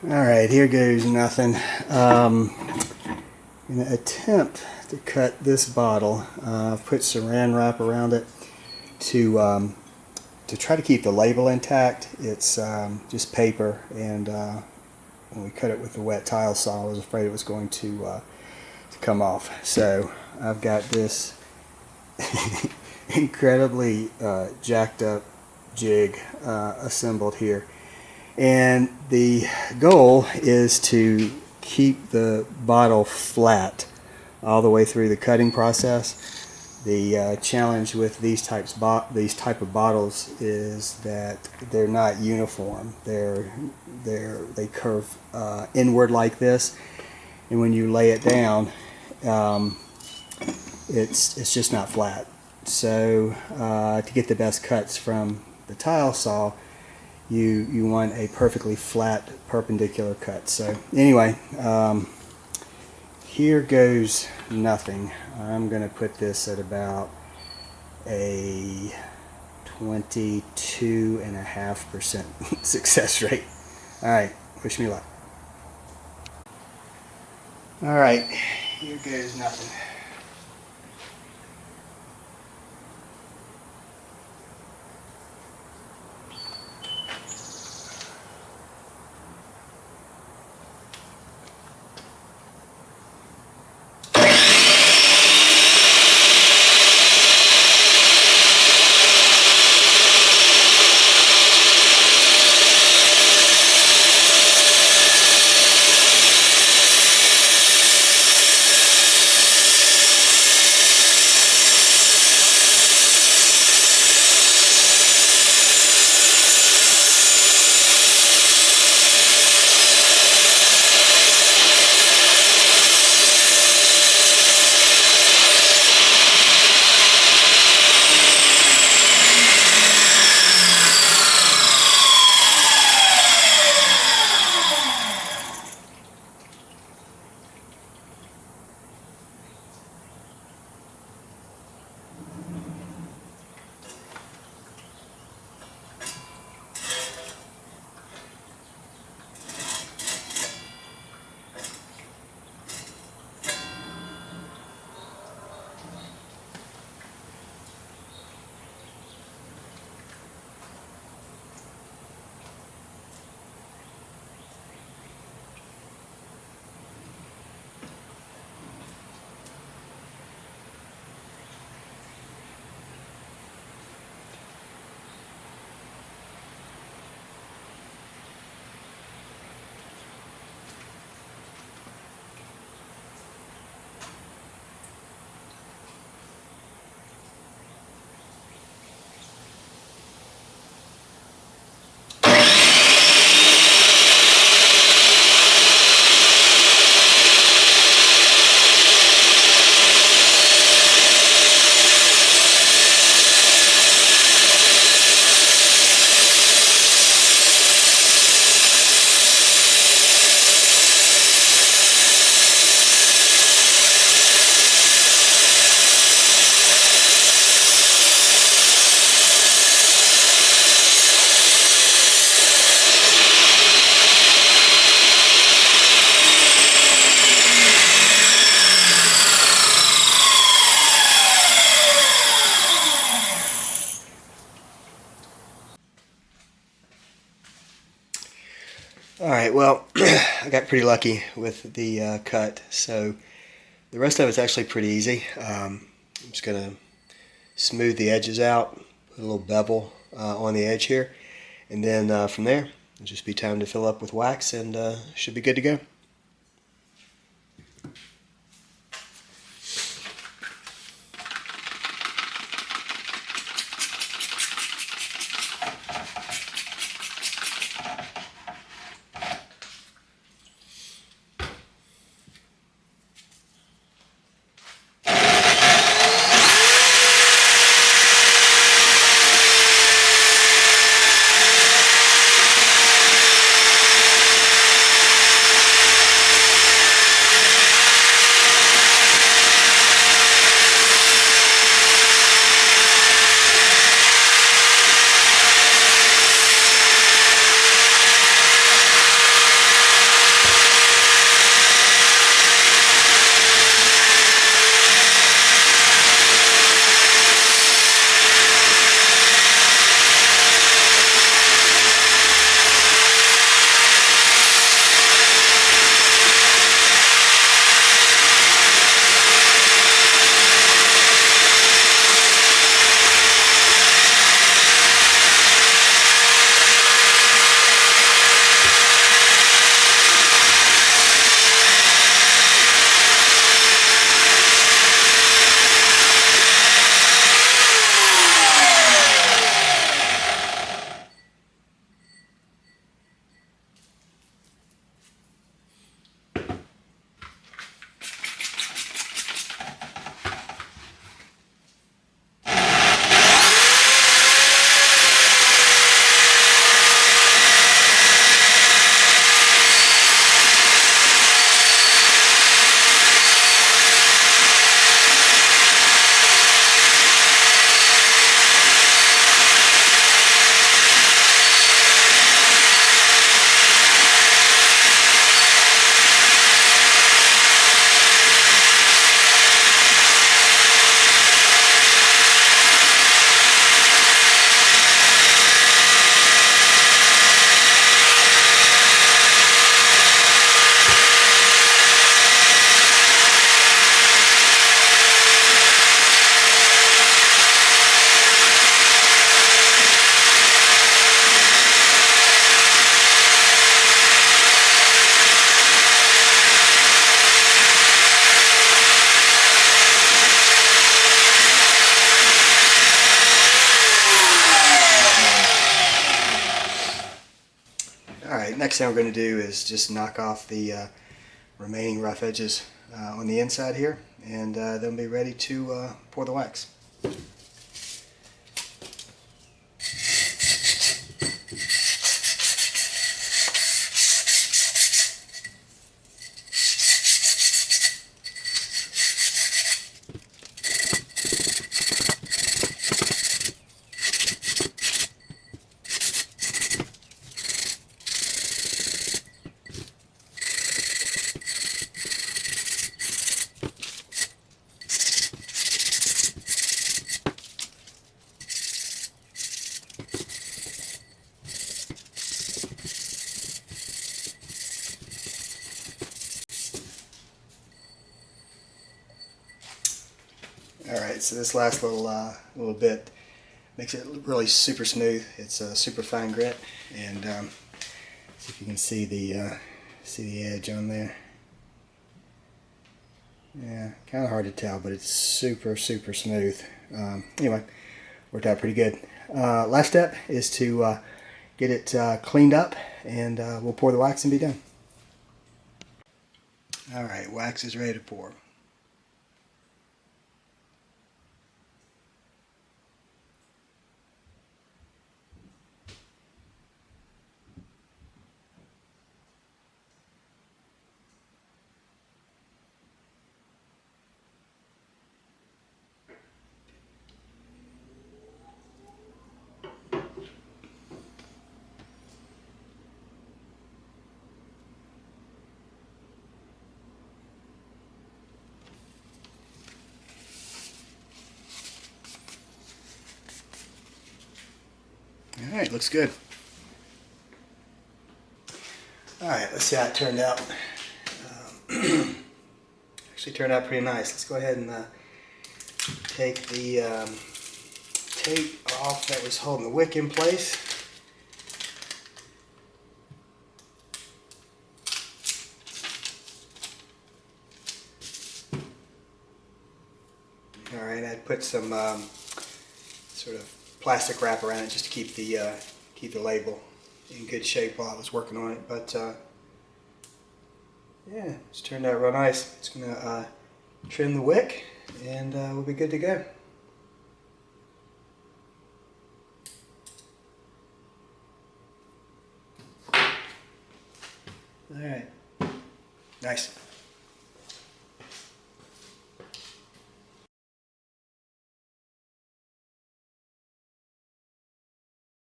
Alright, here goes nothing. I'm going to attempt to cut this bottle. I've put saran wrap around it to try to keep the label intact. It's just paper, and when we cut it with the wet tile saw, I was afraid it was going to come off. So I've got this incredibly jacked up jig assembled here. And the goal is to keep the bottle flat all the way through the cutting process. The challenge with these type of bottles is that they're not uniform. They curve inward like this, and when you lay it down, it's just not flat. So to get the best cuts from the tile saw, you want a perfectly flat perpendicular cut. So anyway, here goes nothing. I'm going to put this at about a 22.5% success rate. Alright, wish me luck. Alright, here goes nothing. Alright, well, I got pretty lucky with the cut, so the rest of it's actually pretty easy. I'm just going to smooth the edges out, put a little bevel on the edge here, and then from there, it'll just be time to fill up with wax, and should be good to go. Alright, next thing we're going to do is just knock off the remaining rough edges on the inside here, and then we'll be ready to pour the wax. Alright, so this last little bit makes it really super smooth. It's a super fine grit, and see if you can see the edge on there. Yeah, kind of hard to tell, but it's super smooth. Anyway, worked out pretty good. Last step is to get it cleaned up, and we'll pour the wax and be done. Alright, wax is ready to pour. Alright, looks good. Alright, let's see how it turned out. Actually turned out pretty nice. Let's go ahead and take the tape off that was holding the wick in place. Alright, I put some sort of plastic wrap around it just to keep the label in good shape while I was working on it. But yeah, it's turned out real nice. It's gonna trim the wick, and we'll be good to go. All right, nice.